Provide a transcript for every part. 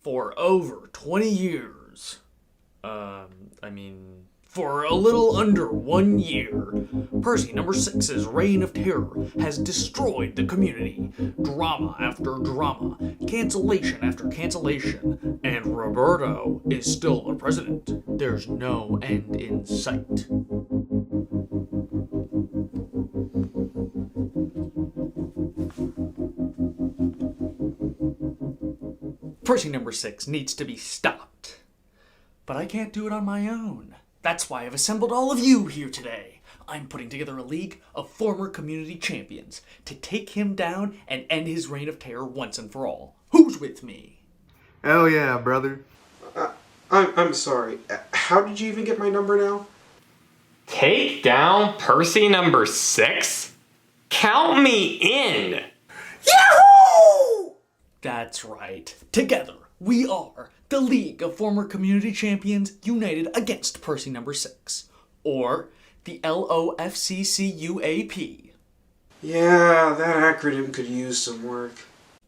For over 20 years. For a little under 1 year, Percy number 6's reign of terror has destroyed the community. Drama after drama, cancellation after cancellation, and Roberto is still the president. There's no end in sight. Percy number 6 needs to be stopped. But I can't do it on my own. That's why I've assembled all of you here today. I'm putting together a league of former community champions to take him down and end his reign of terror once and for all. Who's with me? Hell yeah, brother. I'm sorry. How did you even get my number now? Take down Percy number 6? Count me in! Yahoo! That's right. Together, we are the League of Former Community Champions United Against Percy number 6. Or the LOFCCUAP. Yeah, that acronym could use some work.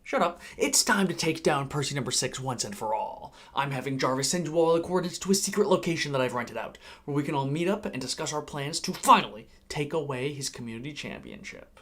Shut up. It's time to take down Percy number 6 once and for all. I'm having Jarvis send you all the coordinates to a secret location that I've rented out, where we can all meet up and discuss our plans to finally take away his community championship.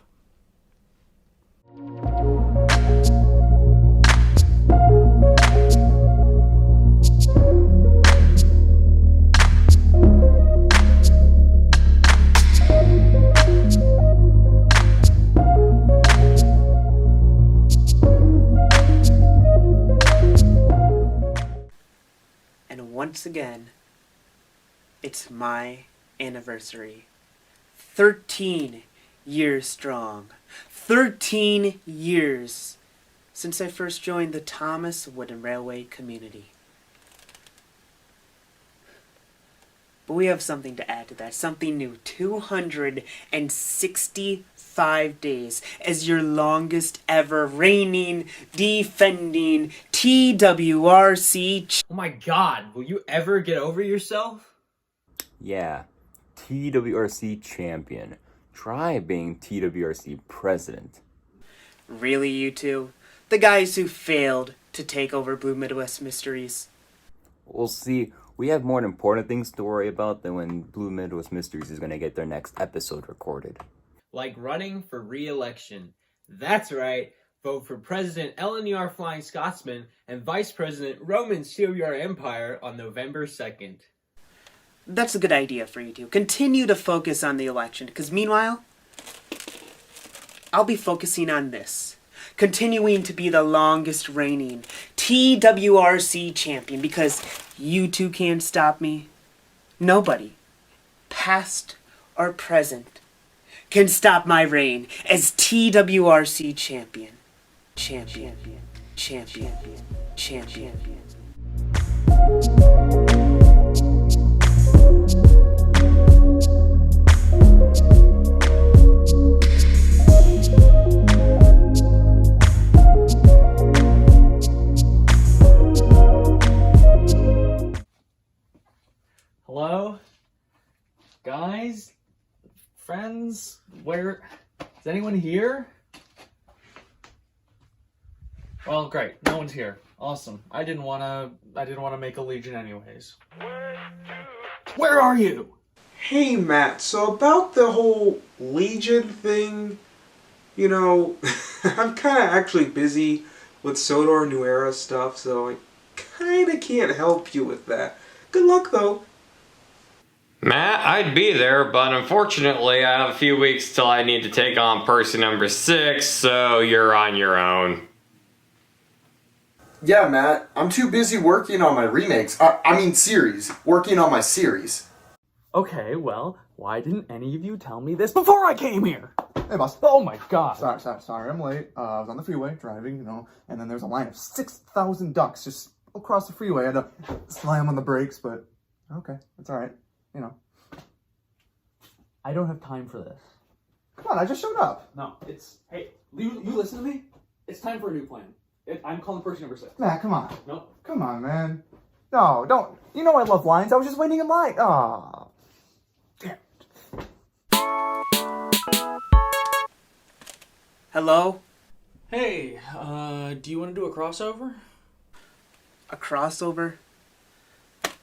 Once again, it's my anniversary. 13 years strong. 13 years since I first joined the Thomas Wooden Railway community. But we have something to add to that, something new. 265 days as your longest ever reigning, defending TWRC. Oh my god, will you ever get over yourself? Yeah, TWRC champion. Try being TWRC president. Really, you two? The guys who failed to take over Blue Midwest Mysteries? We'll see. We have more important things to worry about than when Blue Midwest Mysteries is going to get their next episode recorded. Like running for re-election. That's right. Vote for President LNER Flying Scotsman and Vice President Roman COUR Empire on November 2nd. That's a good idea for you two. Continue to focus on the election, because meanwhile, I'll be focusing on this. Continuing to be the longest reigning TWRC champion, because you two can't stop me. Nobody, past or present, can stop my reign as TWRC champion. Champion. Hello? Guys? Friends? Where? Is anyone here? Well, great. No one's here. Awesome. I didn't want to make a legion anyways. Where are you? Hey, Matt, so about the whole Legion thing, I'm kind of actually busy with Sodor New Era stuff, so I kind of can't help you with that. Good luck, though. Matt, I'd be there, but unfortunately I have a few weeks till I need to take on Percy number 6, so you're on your own. Yeah, Matt, I'm too busy working on my remakes. Series. Working on my series. Okay, well, why didn't any of you tell me this before I came here? Hey, boss. Oh my god. Sorry, I'm late. I was on the freeway driving, and then there's a line of 6,000 ducks just across the freeway. I had to slam on the brakes, but okay, it's alright. I don't have time for this. Come on, I just showed up. No, hey, you listen to me? It's time for a new plan. I'm calling Percy number 6. Matt, come on. No. Come on, man. No, don't. You know I love lines. I was just waiting in line. Aw. Damn. Hello? Hey, do you want to do a crossover? A crossover?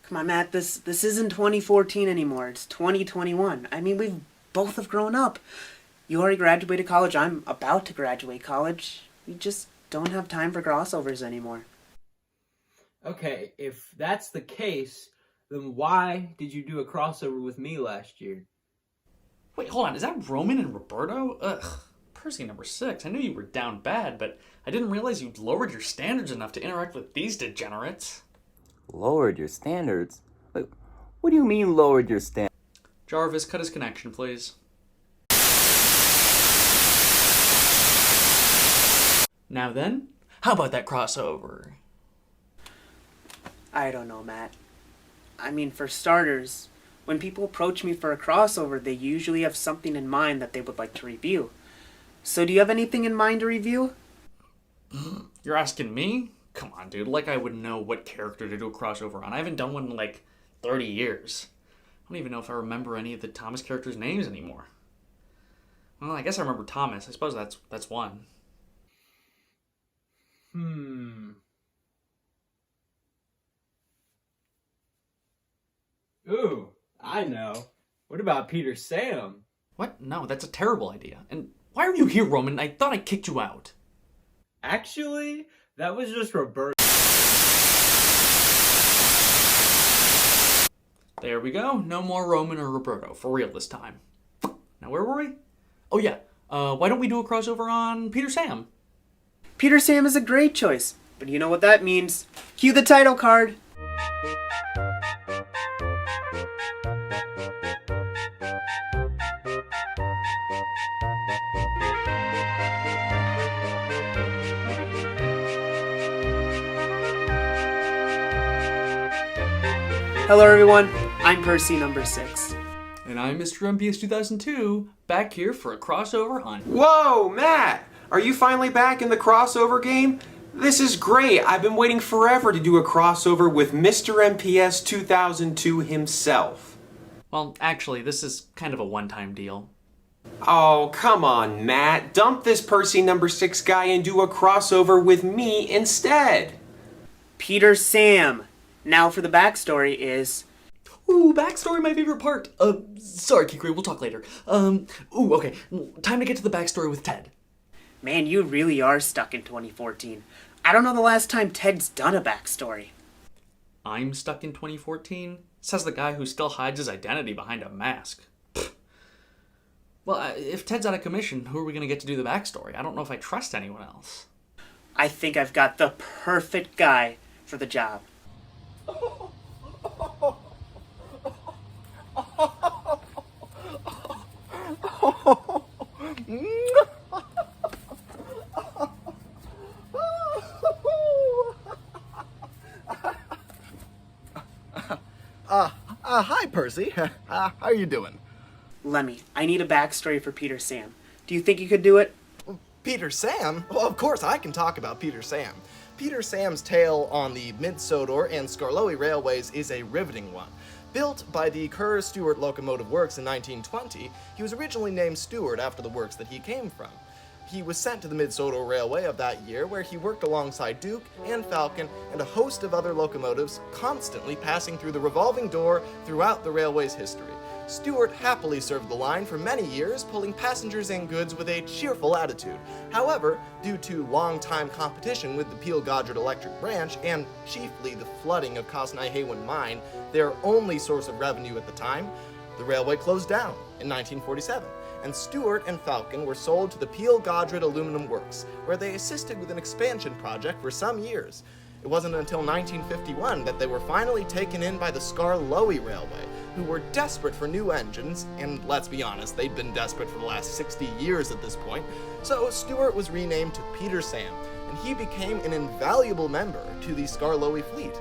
Come on, Matt, this isn't 2014 anymore. It's 2021. I mean, we've both have grown up. You already graduated college. I'm about to graduate college. We just don't have time for crossovers anymore. Okay, if that's the case, then why did you do a crossover with me last year? Wait, hold on. Is that Roman and Roberto? Ugh. Percy number 6. I knew you were down bad, but I didn't realize you'd lowered your standards enough to interact with these degenerates. Lowered your standards? Wait, what do you mean lowered your standards? Jarvis, cut his connection, please. Now then, how about that crossover? I don't know, Matt. I mean, for starters, when people approach me for a crossover, they usually have something in mind that they would like to review. So do you have anything in mind to review? You're asking me? Come on, dude. Like I would know what character to do a crossover on. I haven't done one in like 30 years. I don't even know if I remember any of the Thomas characters' names anymore. Well, I guess I remember Thomas. I suppose that's one. Ooh, I know. What about Peter Sam? What? No, that's a terrible idea. And why are you here, Roman? I thought I kicked you out. Actually, that was just Roberto. There we go. No more Roman or Roberto. For real this time. Now, where were we? Oh, yeah. Why don't we do a crossover on Peter Sam? Peter Sam is a great choice, but you know what that means. Cue the title card. Hello everyone, I'm Percy number 6. And I'm MrMPS2002, back here for a crossover on... Whoa, Matt! Are you finally back in the crossover game? This is great. I've been waiting forever to do a crossover with MrMPS2002 himself. Well, actually, this is kind of a one-time deal. Oh, come on, Matt. Dump this Percy number 6 guy and do a crossover with me instead. Peter Sam. Now for the backstory is... Ooh, backstory, my favorite part. Sorry, Kikri, we'll talk later. Okay. Time to get to the backstory with Ted. Man, you really are stuck in 2014. I don't know the last time Ted's done a backstory. I'm stuck in 2014? Says the guy who still hides his identity behind a mask. Pfft. Well, if Ted's out of commission, who are we going to get to do the backstory? I don't know if I trust anyone else. I think I've got the perfect guy for the job. Hi, Percy. How are you doing? Lemmy, I need a backstory for Peter Sam. Do you think you could do it? Peter Sam? Well, of course I can talk about Peter Sam. Peter Sam's tale on the Mid-Sodor and Skarloey railways is a riveting one. Built by the Kerr-Stewart Locomotive Works in 1920, he was originally named Stewart after the works that he came from. He was sent to the Mid-Sodor Railway of that year, where he worked alongside Duke and Falcon and a host of other locomotives, constantly passing through the revolving door throughout the railway's history. Stewart happily served the line for many years, pulling passengers and goods with a cheerful attitude. However, due to long-time competition with the Peel Godred Electric Branch, and chiefly the flooding of Cosnay-Haywen Mine, their only source of revenue at the time, the railway closed down in 1947, and Stewart and Falcon were sold to the Peel Godred Aluminum Works, where they assisted with an expansion project for some years. It wasn't until 1951 that they were finally taken in by the Skarloey Railway, who were desperate for new engines, and let's be honest, they'd been desperate for the last 60 years at this point, so Stewart was renamed to Peter Sam, and he became an invaluable member to the Skarloey fleet.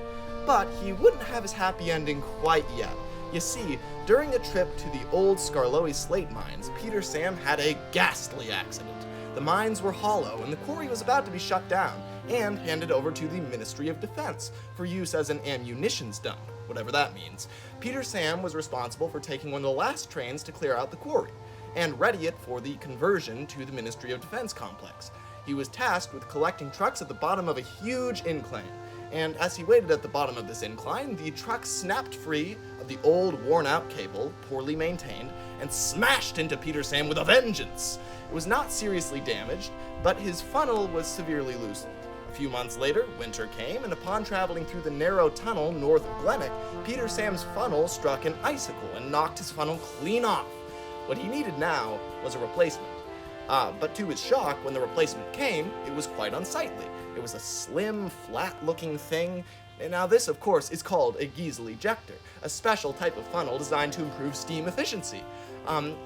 But he wouldn't have his happy ending quite yet. You see, during a trip to the old Skarloey slate mines, Peter Sam had a ghastly accident. The mines were hollow, and the quarry was about to be shut down, and handed over to the Ministry of Defense for use as an ammunitions dump, whatever that means. Peter Sam was responsible for taking one of the last trains to clear out the quarry, and ready it for the conversion to the Ministry of Defense complex. He was tasked with collecting trucks at the bottom of a huge incline, and as he waited at the bottom of this incline, the truck snapped free of the old, worn-out cable, poorly maintained, and smashed into Peter Sam with a vengeance. It was not seriously damaged, but his funnel was severely loosened. A few months later, winter came, and upon traveling through the narrow tunnel north of Glenwick, Peter Sam's funnel struck an icicle and knocked his funnel clean off. What he needed now was a replacement. But to his shock, when the replacement came, it was quite unsightly. It was a slim, flat-looking thing. And now this, of course, is called a Giesel ejector, a special type of funnel designed to improve steam efficiency.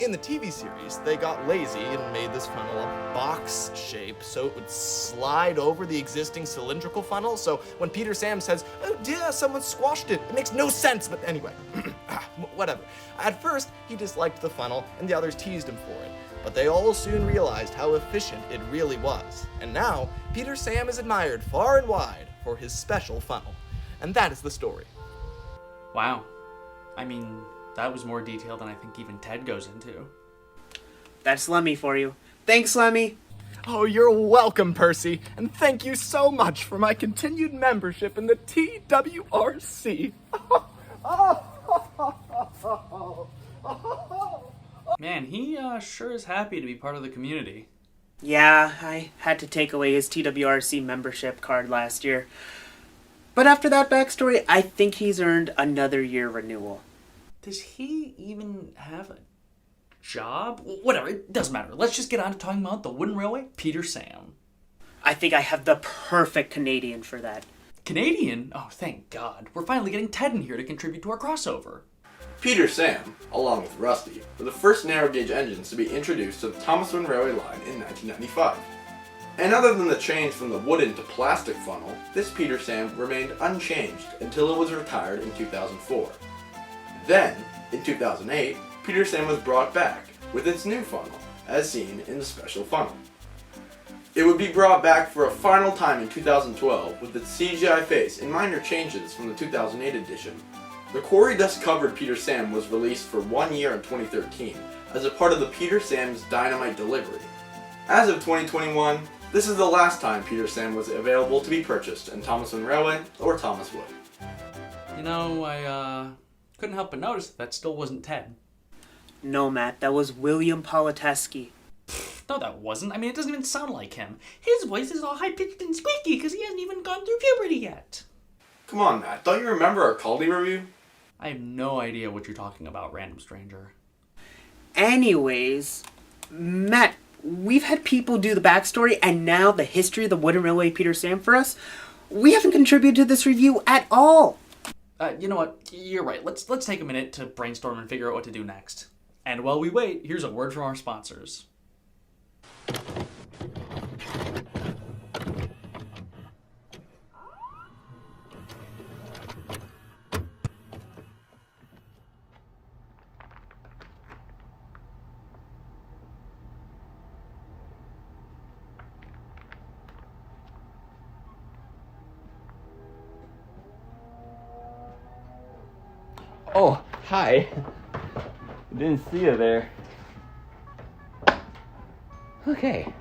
In the TV series, they got lazy and made this funnel a box shape so it would slide over the existing cylindrical funnel. So when Peter Sam says, "Oh dear, someone squashed it," it makes no sense, but anyway, whatever. At first, he disliked the funnel and the others teased him for it, but they all soon realized how efficient it really was. And now, Peter Sam is admired far and wide for his special funnel. And that is the story. Wow. I mean, that was more detail than I think even Ted goes into. That's Lemmy for you. Thanks, Lemmy. Oh, you're welcome, Percy, and thank you so much for my continued membership in the TWRC. Man, he sure is happy to be part of the community. Yeah, I had to take away his TWRC membership card last year. But after that backstory, I think he's earned another year renewal. Does he even have a job? Whatever, it doesn't matter. Let's just get on to talking about the wooden railway, Peter Sam. I think I have the perfect Canadian for that. Canadian? Oh, thank God. We're finally getting Ted in here to contribute to our crossover. Peter Sam, along with Rusty, were the first narrow-gauge engines to be introduced to the Thomaston Railway line in 1995. And other than the change from the wooden to plastic funnel, this Peter Sam remained unchanged until it was retired in 2004. Then, in 2008, Peter Sam was brought back with its new funnel, as seen in the special funnel. It would be brought back for a final time in 2012 with its CGI face and minor changes from the 2008 edition. The quarry dust covered Peter Sam was released for 1 year in 2013 as a part of the Peter Sam's Dynamite delivery. As of 2021, this is the last time Peter Sam was available to be purchased in Thomaston Railway or Thomas Wood. You know, I couldn't help but notice that still wasn't Ted. No, Matt, that was William Politeski. No, that wasn't. I mean, it doesn't even sound like him. His voice is all high-pitched and squeaky because he hasn't even gone through puberty yet. Come on, Matt, don't you remember our Caldy review? I have no idea what you're talking about, random stranger. Anyways, Matt, we've had people do the backstory and now the history of the wooden railway Peter Sam for us. We haven't contributed to this review at all. You know what? You're right. Let's take a minute to brainstorm and figure out what to do next. And while we wait, here's a word from our sponsors. Oh, hi. Didn't see you there. Okay.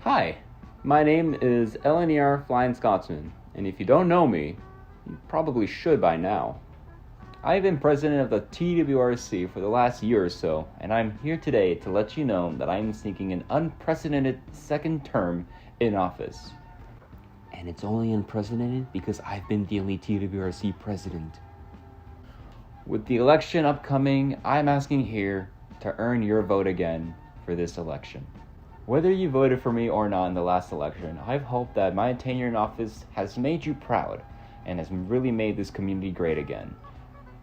Hi. My name is LNER Flying Scotsman, and if you don't know me, you probably should by now. I've been president of the TWRC for the last year or so, and I'm here today to let you know that I'm seeking an unprecedented second term in office. And it's only unprecedented because I've been the only TWRC president. With the election upcoming, I'm asking here to earn your vote again for this election. Whether you voted for me or not in the last election, I've hoped that my tenure in office has made you proud and has really made this community great again.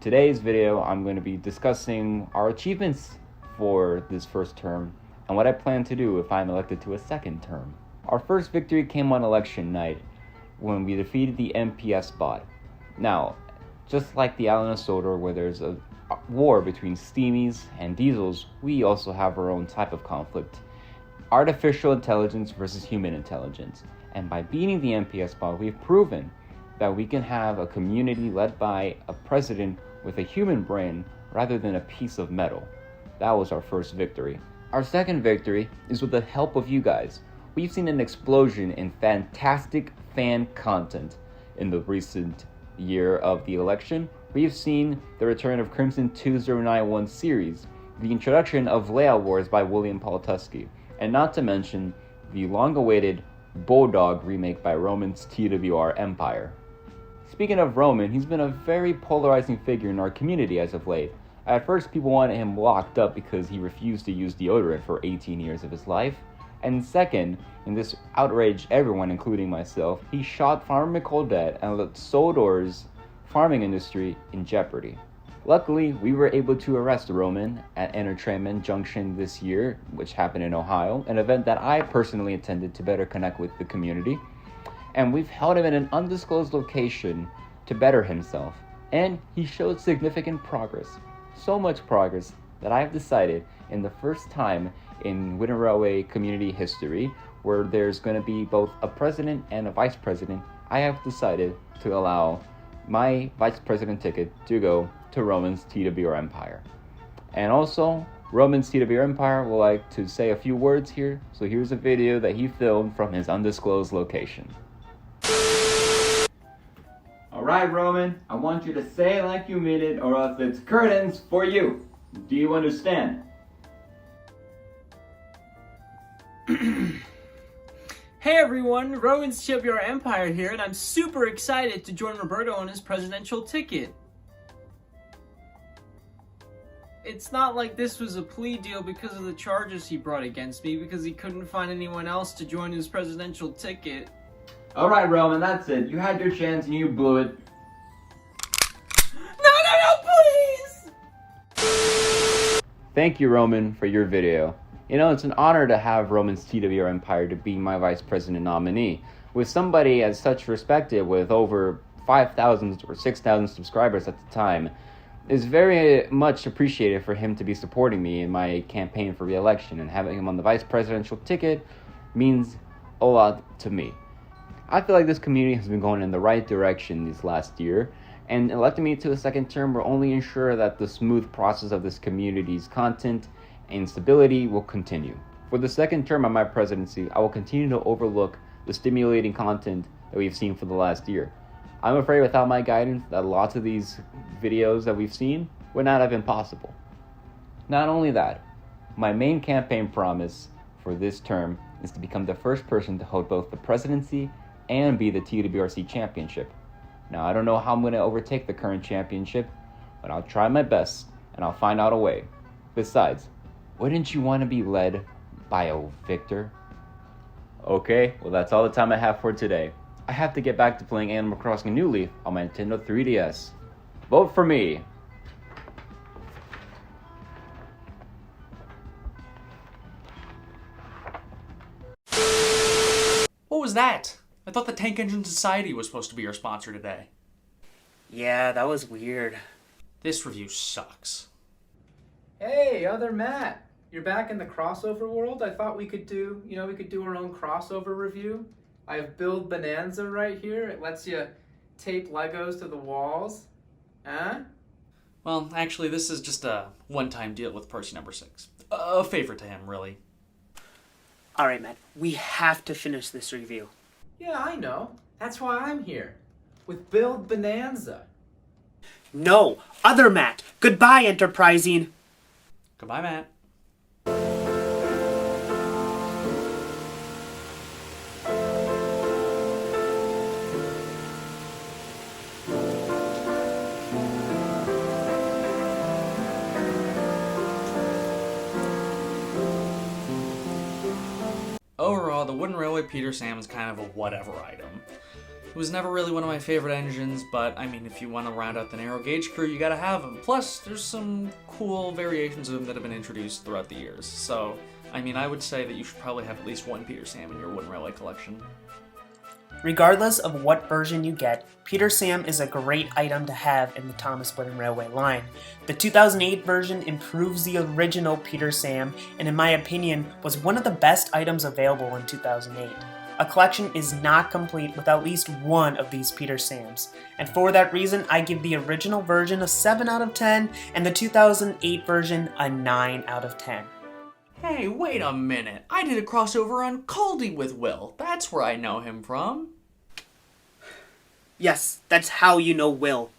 Today's video, I'm going to be discussing our achievements for this first term and what I plan to do if I'm elected to a second term. Our first victory came on election night when we defeated the MPS bot. Now, just like the Allen Sodor, where there's a war between steamies and diesels, we also have our own type of conflict. Artificial intelligence versus human intelligence. And by beating the MPS bot, we've proven that we can have a community led by a president with a human brain rather than a piece of metal. That was our first victory. Our second victory is with the help of you guys. We've seen an explosion in fantastic fan content. in the recent year of the election, we've seen the return of Crimson 2091 series, the introduction of Layout Wars by William Paul Tusky, and not to mention the long-awaited Bulldog remake by Roman's TWR Empire. Speaking of Roman, he's been a very polarizing figure in our community as of late. At first, people wanted him locked up because he refused to use deodorant for 18 years of his life. And second, and this outraged everyone, including myself, he shot Farmer McCall dead and left Sodor's farming industry in jeopardy. Luckily, we were able to arrest Roman at Entertainment Junction this year, which happened in Ohio, an event that I personally attended to better connect with the community. And we've held him in an undisclosed location to better himself. And he showed significant progress. So much progress that I've decided, in the first time in Winter Railway community history, where there's going to be both a president and a vice president, I have decided to allow my vice president ticket to go to Roman's TWR Empire. And also, Roman's TWR Empire would like to say a few words here, so here's a video that he filmed from his undisclosed location. Alright, Roman, I want you to say it like you mean it, or else it's curtains for you. Do you understand? Hey everyone, Rowan's TWR Empire here, and I'm super excited to join Roberto on his presidential ticket. It's not like this was a plea deal because of the charges he brought against me, because he couldn't find anyone else to join his presidential ticket. Alright, Roman, that's it. You had your chance and you blew it. No, please! Thank you, Roman, for your video. You know, it's an honor to have Roman's TWR Empire to be my vice president nominee. With somebody as such respected with over 5,000 or 6,000 subscribers at the time, it's very much appreciated for him to be supporting me in my campaign for re-election, and having him on the vice presidential ticket means a lot to me. I feel like this community has been going in the right direction this last year, and electing me to a second term will only ensure that the smooth process of this community's content and stability will continue. For the second term of my presidency, I will continue to overlook the stimulating content that we've seen for the last year. I'm afraid without my guidance that lots of these videos that we've seen would not have been possible. Not only that, my main campaign promise for this term is to become the first person to hold both the presidency and be the TWRC championship. Now, I don't know how I'm going to overtake the current championship, but I'll try my best and I'll find out a way. Besides, wouldn't you want to be led by a victor? Okay, well that's all the time I have for today. I have to get back to playing Animal Crossing New Leaf on my Nintendo 3DS. Vote for me! What was that? I thought the Tank Engine Society was supposed to be our sponsor today. Yeah, that was weird. This review sucks. Hey, other Matt. You're back in the crossover world? I thought we could do our own crossover review. I have Build Bonanza right here. It lets you tape Legos to the walls. Huh? Well, actually, this is just a one-time deal with Percy number 6. A favor to him, really. Alright, Matt, we have to finish this review. Yeah, I know. That's why I'm here. With Build Bonanza. No, other Matt. Goodbye, Enterprising. Goodbye, Matt. Overall, the Wooden Railway Peter Sam is kind of a whatever item. It was never really one of my favorite engines, but I mean, if you want to round out the narrow gauge crew, you gotta have them. Plus, there's some cool variations of them that have been introduced throughout the years. So, I mean, I would say that you should probably have at least one Peter Sam in your Wooden Railway collection. Regardless of what version you get, Peter Sam is a great item to have in the Thomas Wooden Railway line. The 2008 version improves the original Peter Sam, and in my opinion, was one of the best items available in 2008. A collection is not complete with at least one of these Peter Sams, and for that reason, I give the original version a 7 out of 10, and the 2008 version a 9 out of 10. Hey, wait a minute. I did a crossover on Caldy with Will. That's where I know him from. Yes, that's how you know Will.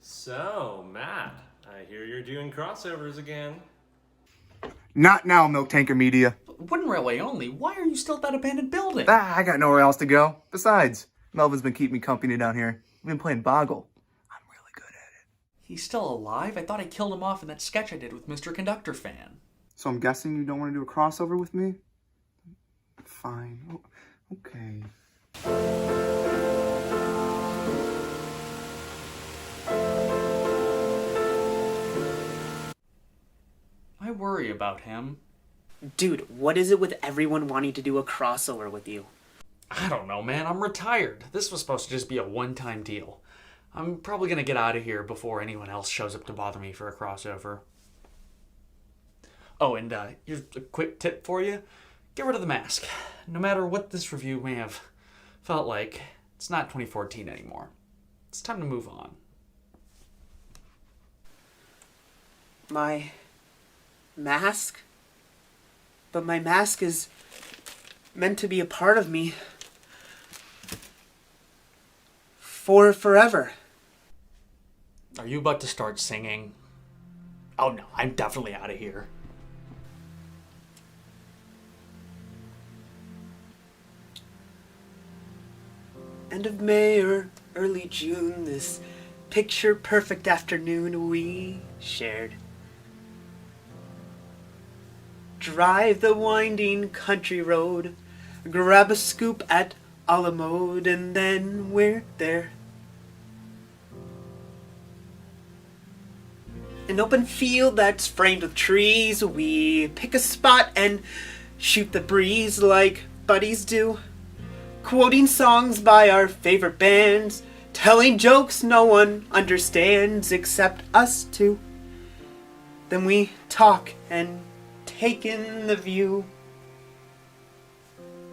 So, Matt, I hear you're doing crossovers again. Not now, Milk Tanker Media. Wooden railway only? Why are you still at that abandoned building? I got nowhere else to go. Besides, Melvin's been keeping me company down here. We've been playing Boggle. I'm really good at it. He's still alive? I thought I killed him off in that sketch I did with Mr. Conductor Fan. So I'm guessing you don't want to do a crossover with me? Fine. Okay. I worry about him. Dude, what is it with everyone wanting to do a crossover with you? I don't know, man. I'm retired. This was supposed to just be a one-time deal. I'm probably gonna get out of here before anyone else shows up to bother me for a crossover. Oh, and here's a quick tip for you. Get rid of the mask. No matter what this review may have felt like, it's not 2014 anymore. It's time to move on. My mask? But my mask is meant to be a part of me for forever. Are you about to start singing? Oh no, I'm definitely out of here. End of May or early June, this picture-perfect afternoon we shared. Drive the winding country road, grab a scoop at a la mode, and then we're there. An open field that's framed with trees, we pick a spot and shoot the breeze like buddies do. Quoting songs by our favorite bands, telling jokes no one understands except us two. Then we talk and take in the view.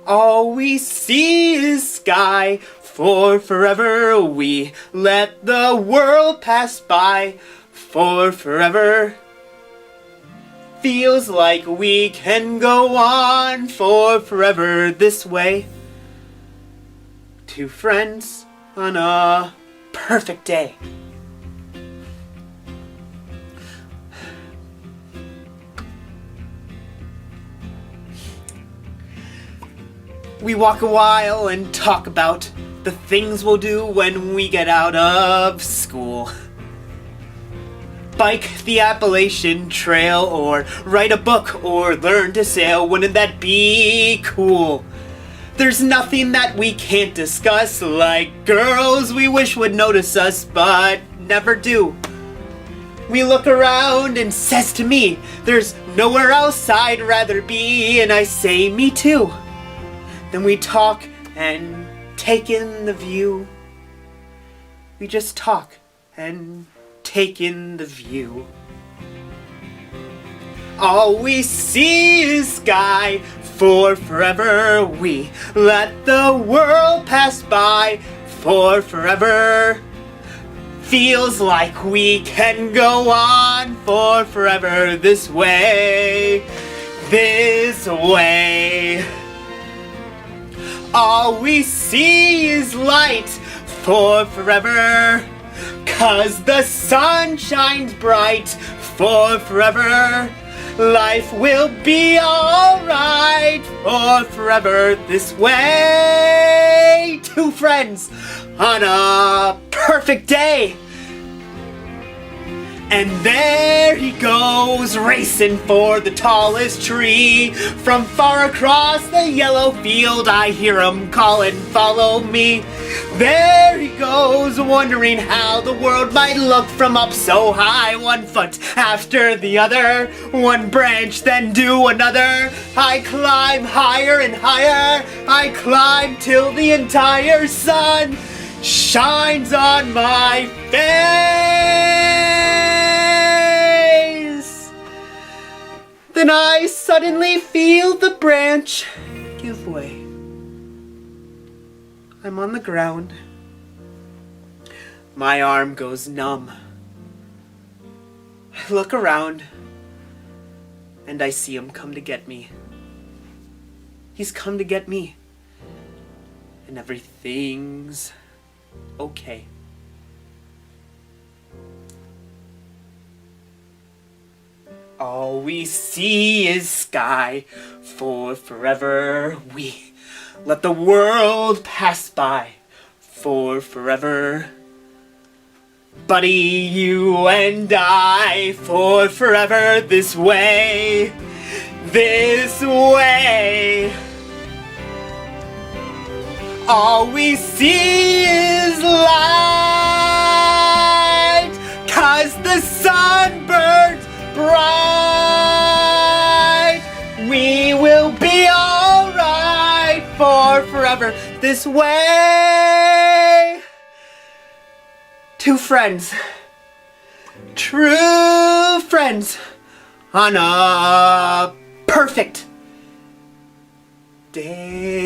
All we see is sky, for forever we let the world pass by. For forever feels like we can go on for forever this way. Two friends on a perfect day. We walk a while and talk about the things we'll do when we get out of school. Bike the Appalachian Trail, or write a book, or learn to sail. Wouldn't that be cool? There's nothing that we can't discuss, like girls we wish would notice us, but never do. We look around and says to me, there's nowhere else I'd rather be, and I say, me too. Then we talk and take in the view. We just talk and take in the view. All we see is sky, for forever we let the world pass by. For forever feels like we can go on for forever this way, this way. All we see is light for forever, 'cause the sun shines bright for forever. Life will be alright for forever this way. Two friends on a perfect day. And there he goes, racing for the tallest tree. From far across the yellow field, I hear him calling, follow me. There he goes, wondering how the world might look from up so high. One foot after the other, one branch then do another. I climb higher and higher, I climb till the entire sun shines on my face. Then I suddenly feel the branch give way. I'm on the ground. My arm goes numb. I look around and I see him come to get me. He's come to get me. And and everything's okay. All we see is sky, for forever we let the world pass by, for forever. Buddy, you and I, for forever, this way, this way. All we see is light, 'cause the sun burns bright. We will be alright for forever, this way. Two friends, true friends, on a perfect day.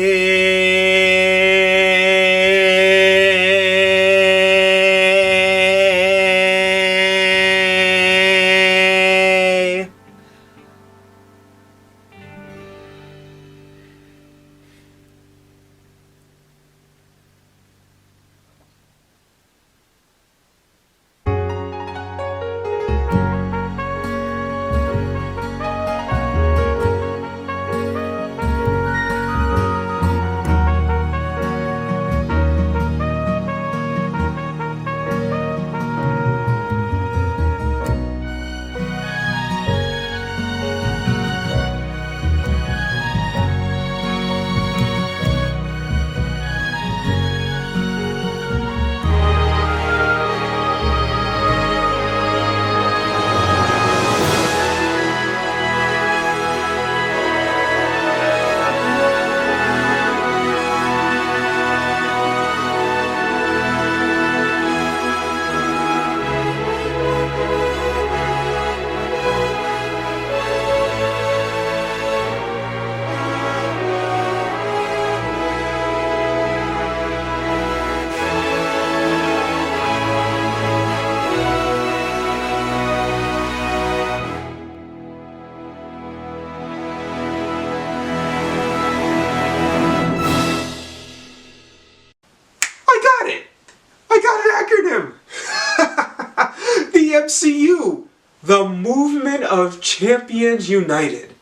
The MCU, the Movement of Champions United.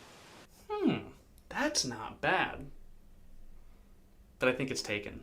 That's not bad. But I think it's taken.